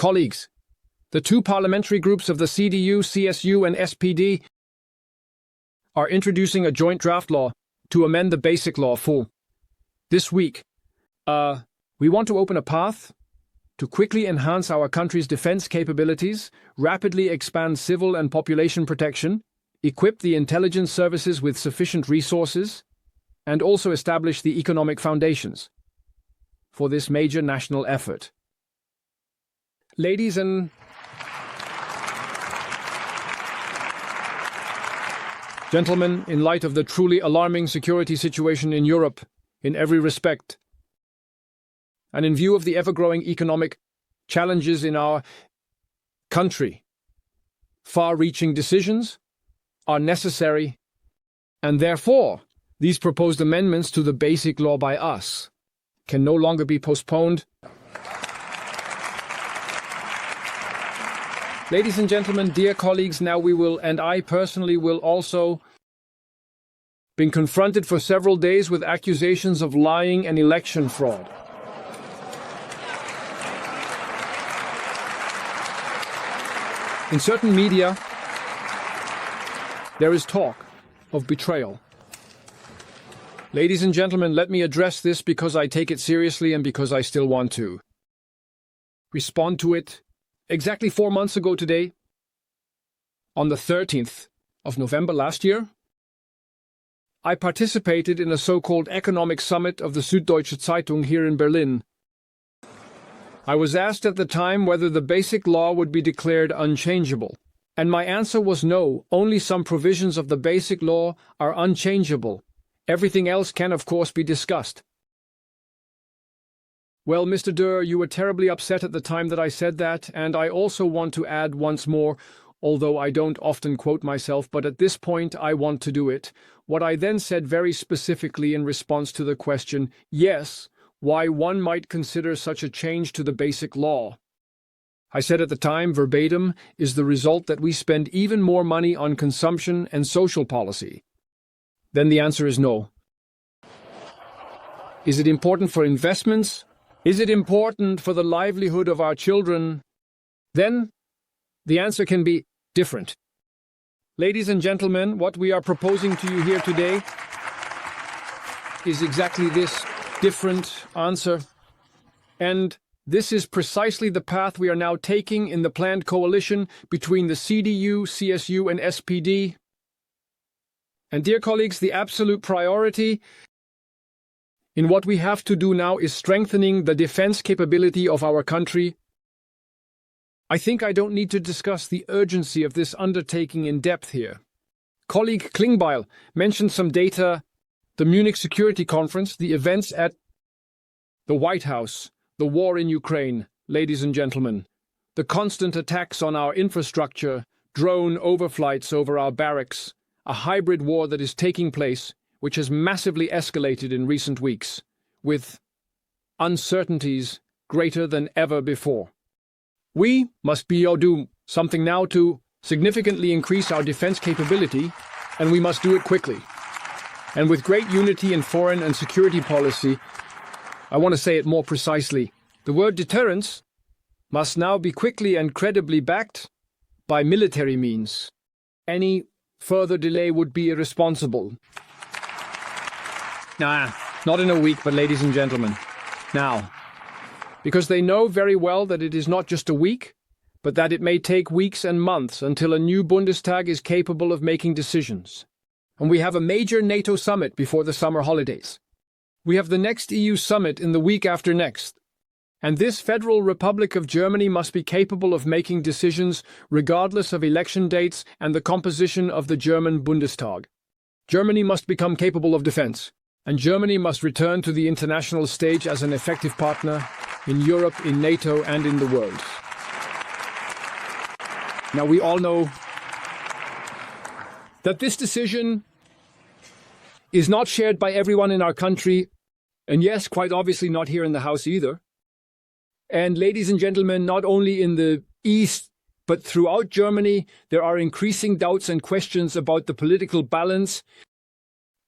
Colleagues, the two parliamentary groups of the CDU, CSU and SPD are introducing a joint draft law to amend the Basic Law for this week. We want to open a path to quickly enhance our country's defense capabilities, rapidly expand civil and population protection, equip the intelligence services with sufficient resources, and also establish the economic foundations for this major national effort. Ladies and gentlemen, in light of the truly alarming security situation in Europe in every respect, and in view of the ever-growing economic challenges in our country, far-reaching decisions are necessary, and therefore, these proposed amendments to the Basic Law by us can no longer be postponed. Ladies and gentlemen, dear colleagues, now we will, and I personally will also, been confronted for several days with accusations of lying and election fraud. In certain media, there is talk of betrayal. Ladies and gentlemen, let me address this because I take it seriously and because I still want to respond to it. Exactly 4 months ago today, on the 13th of November last year, I participated in a so-called economic summit of the Süddeutsche Zeitung here in Berlin. I was asked at the time whether the Basic Law would be declared unchangeable, and my answer was no, only some provisions of the Basic Law are unchangeable. Everything else can, of course, be discussed. Well, Mr. Durr, you were terribly upset at the time that I said that, and I also want to add once more, although I don't often quote myself, but at this point I want to do it, what I then said very specifically in response to the question, yes, why one might consider such a change to the Basic Law. I said at the time, verbatim, is the result that we spend even more money on consumption and social policy. Then the answer is no. Is it important for investments? Is it important for the livelihood of our children? Then the answer can be different. Ladies and gentlemen, what we are proposing to you here today is exactly this different answer. And this is precisely the path we are now taking in the planned coalition between the CDU, CSU and SPD. And dear colleagues, the absolute priority in what we have to do now is strengthening the defense capability of our country. I think I don't need to discuss the urgency of this undertaking in depth here. Colleague Klingbeil mentioned some data, the Munich Security Conference, the events at the White House, the war in Ukraine, ladies and gentlemen, the constant attacks on our infrastructure, drone overflights over our barracks, a hybrid war that is taking place, which has massively escalated in recent weeks, with uncertainties greater than ever before. We must do something now to significantly increase our defense capability, and we must do it quickly. And with great unity in foreign and security policy, I want to say it more precisely. The word deterrence must now be quickly and credibly backed by military means. Any further delay would be irresponsible. Not in a week, but ladies and gentlemen, now. Because they know very well that it is not just a week, but that it may take weeks and months until a new Bundestag is capable of making decisions. And we have a major NATO summit before the summer holidays. We have the next EU summit in the week after next. And this Federal Republic of Germany must be capable of making decisions regardless of election dates and the composition of the German Bundestag. Germany must become capable of defense. And Germany must return to the international stage as an effective partner in Europe, in NATO, and in the world. Now, we all know that this decision is not shared by everyone in our country, and yes, quite obviously not here in the House either. And ladies and gentlemen, not only in the East, but throughout Germany, there are increasing doubts and questions about the political balance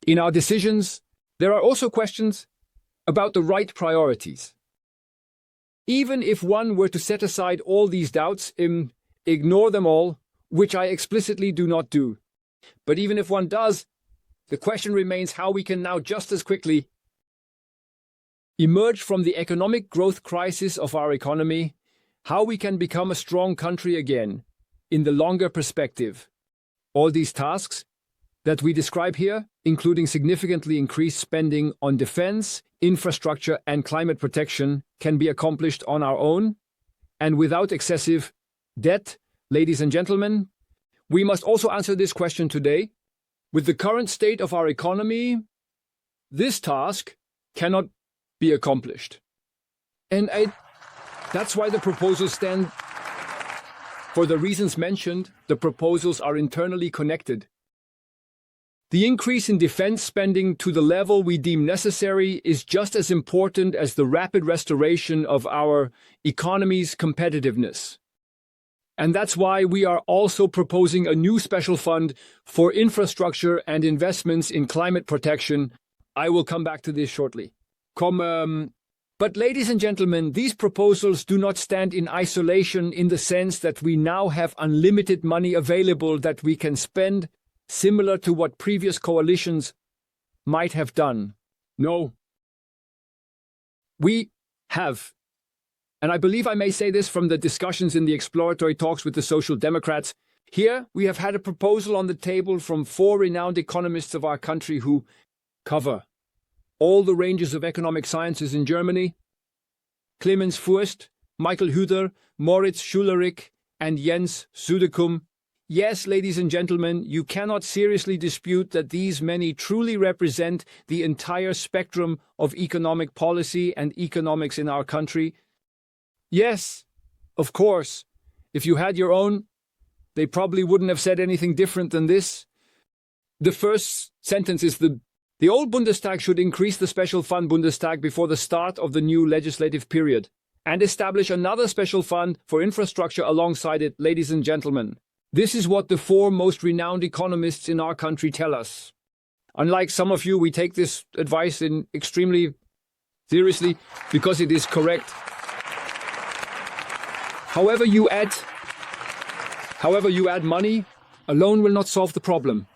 in our decisions. There are also questions about the right priorities. Even if one were to set aside all these doubts, ignore them all, which I explicitly do not do. But even if one does, the question remains how we can now just as quickly emerge from the economic growth crisis of our economy, how we can become a strong country again, in the longer perspective. All these tasks that we describe here, including significantly increased spending on defense, infrastructure, and climate protection, can be accomplished on our own and without excessive debt. Ladies and gentlemen, we must also answer this question today. With the current state of our economy, this task cannot be accomplished. And that's why the proposals stand. For the reasons mentioned, the proposals are internally connected. The increase in defense spending to the level we deem necessary is just as important as the rapid restoration of our economy's competitiveness. And that's why we are also proposing a new special fund for infrastructure and investments in climate protection. I will come back to this shortly. But ladies and gentlemen, these proposals do not stand in isolation in the sense that we now have unlimited money available that we can spend, similar to what previous coalitions might have done. No. We have, and I believe I may say this from the discussions in the exploratory talks with the Social Democrats, here we have had a proposal on the table from 4 renowned economists of our country who cover all the ranges of economic sciences in Germany: Clemens Furst, Michael Hüder, Moritz Schullerich, and Jens Südekum. Yes, ladies and gentlemen, you cannot seriously dispute that these many truly represent the entire spectrum of economic policy and economics in our country. Yes, of course, if you had your own, they probably wouldn't have said anything different than this. The first sentence is the old Bundestag should increase the special fund Bundestag before the start of the new legislative period and establish another special fund for infrastructure alongside it. Ladies and gentlemen, this is what the 4 most renowned economists in our country tell us. Unlike some of you, we take this advice extremely seriously because it is correct. However you add money alone will not solve the problem.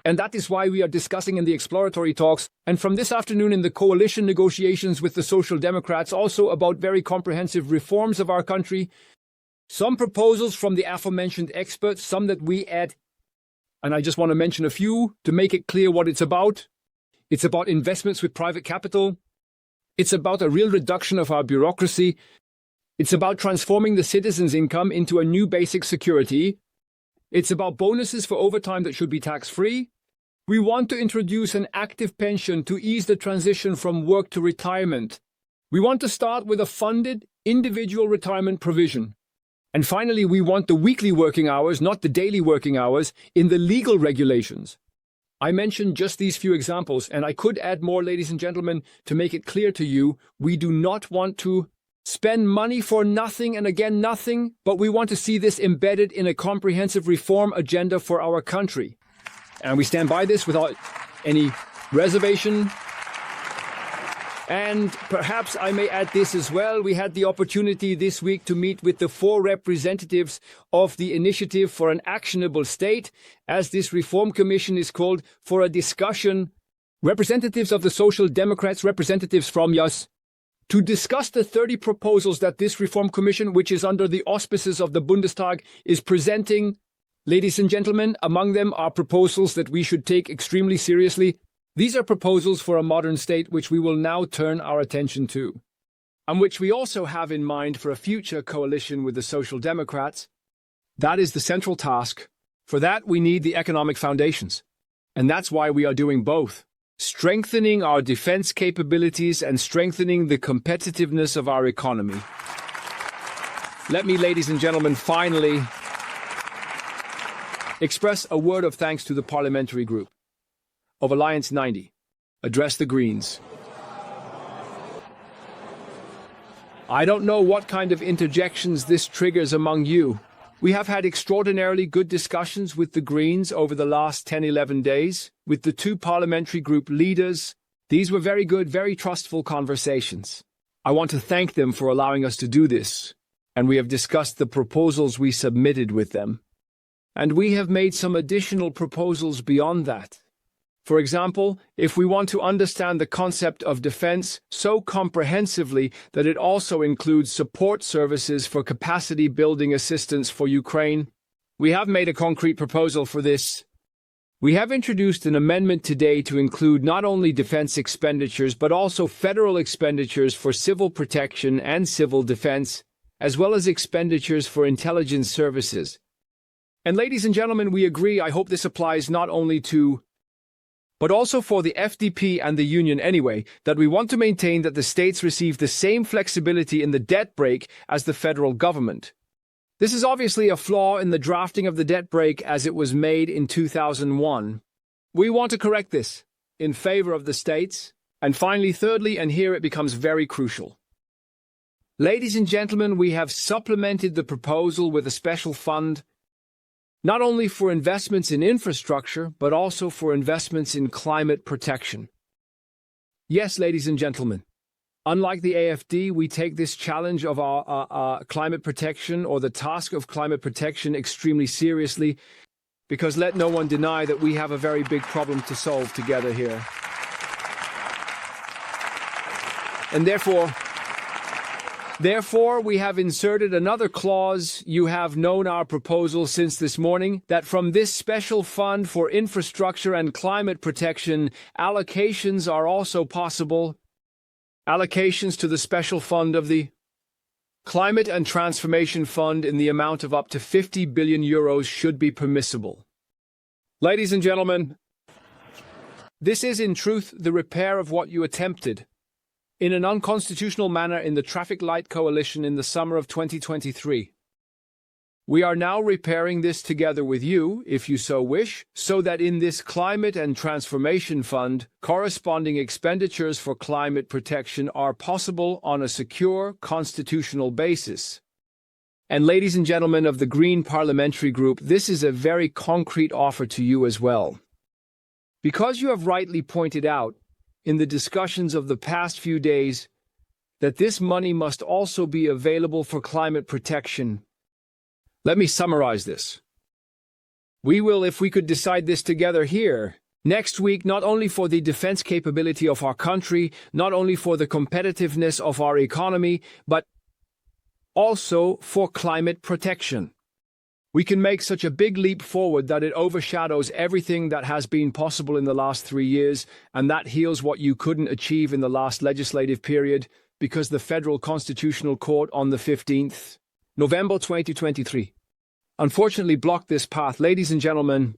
And that is why we are discussing in the exploratory talks, and from this afternoon in the coalition negotiations with the Social Democrats, also about very comprehensive reforms of our country. Some proposals from the aforementioned experts, some that we add, and I just want to mention a few to make it clear what it's about. It's about investments with private capital. It's about a real reduction of our bureaucracy. It's about transforming the citizens' income into a new basic security. It's about bonuses for overtime that should be tax-free. We want to introduce an active pension to ease the transition from work to retirement. We want to start with a funded individual retirement provision. And finally, we want the weekly working hours, not the daily working hours, in the legal regulations. I mentioned just these few examples, and I could add more, ladies and gentlemen, to make it clear to you. We do not want to spend money for nothing and again nothing, but we want to see this embedded in a comprehensive reform agenda for our country. And we stand by this without any reservation. And perhaps I may add this as well. We had the opportunity this week to meet with the 4 representatives of the Initiative for an Actionable State, as this reform commission is called, for a discussion. Representatives of the Social Democrats, representatives from YUS, to discuss the 30 proposals that this reform commission, which is under the auspices of the Bundestag, is presenting. Ladies and gentlemen, among them are proposals that we should take extremely seriously. These are proposals for a modern state which we will now turn our attention to, and which we also have in mind for a future coalition with the Social Democrats. That is the central task. For that, we need the economic foundations. And that's why we are doing both, strengthening our defense capabilities and strengthening the competitiveness of our economy. Let me, ladies and gentlemen, finally express a word of thanks to the parliamentary group of Alliance 90. Address the Greens. I don't know what kind of interjections this triggers among you. We have had extraordinarily good discussions with the Greens over the last 10-11 days, with the 2 parliamentary group leaders. These were very good, very trustful conversations. I want to thank them for allowing us to do this, and we have discussed the proposals we submitted with them. And we have made some additional proposals beyond that. For example, if we want to understand the concept of defense so comprehensively that it also includes support services for capacity building assistance for Ukraine, we have made a concrete proposal for this. We have introduced an amendment today to include not only defense expenditures but also federal expenditures for civil protection and civil defense, as well as expenditures for intelligence services. And ladies and gentlemen, we agree, I hope this applies not only to but also for the FDP and the Union anyway, that we want to maintain that the states receive the same flexibility in the debt brake as the federal government. This is obviously a flaw in the drafting of the debt brake as it was made in 2001. We want to correct this in favor of the states. And finally, thirdly, and here it becomes very crucial. Ladies and gentlemen, we have supplemented the proposal with a special fund, not only for investments in infrastructure, but also for investments in climate protection. Yes, ladies and gentlemen, unlike the AFD, we take this challenge of our climate protection or the task of climate protection extremely seriously, because let no one deny that we have a very big problem to solve together here. And Therefore, we have inserted another clause. You have known our proposal since this morning, that from this special fund for infrastructure and climate protection, allocations are also possible. Allocations to the special fund of the Climate and Transformation Fund in the amount of up to 50 billion euros should be permissible. Ladies and gentlemen, this is in truth the repair of what you attempted in an unconstitutional manner in the Traffic Light Coalition in the summer of 2023. We are now repairing this together with you, if you so wish, so that in this Climate and Transformation Fund, corresponding expenditures for climate protection are possible on a secure, constitutional basis. And ladies and gentlemen of the Green Parliamentary Group, this is a very concrete offer to you as well. Because you have rightly pointed out, in the discussions of the past few days, that this money must also be available for climate protection. Let me summarize this. We will, if we could decide this together here, next week, not only for the defense capability of our country, not only for the competitiveness of our economy, but also for climate protection. We can make such a big leap forward that it overshadows everything that has been possible in the last 3 years, and that heals what you couldn't achieve in the last legislative period, because the Federal Constitutional Court on the 15th November 2023 unfortunately blocked this path. Ladies and gentlemen,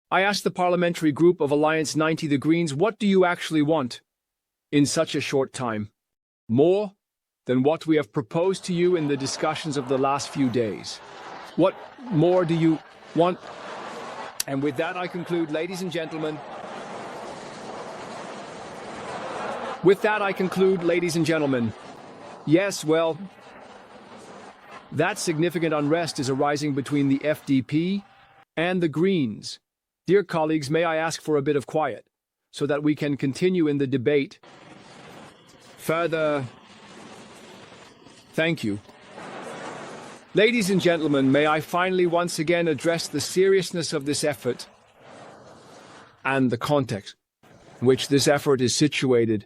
I asked the parliamentary group of Alliance 90 the Greens, what do you actually want in such a short time? More than what we have proposed to you in the discussions of the last few days. What more do you want? And with that I conclude, ladies and gentlemen. Yes, well, that significant unrest is arising between the FDP and the Greens. Dear colleagues, may I ask for a bit of quiet, so that we can continue in the debate further. Thank you. Ladies and gentlemen, may I finally once again address the seriousness of this effort and the context in which this effort is situated.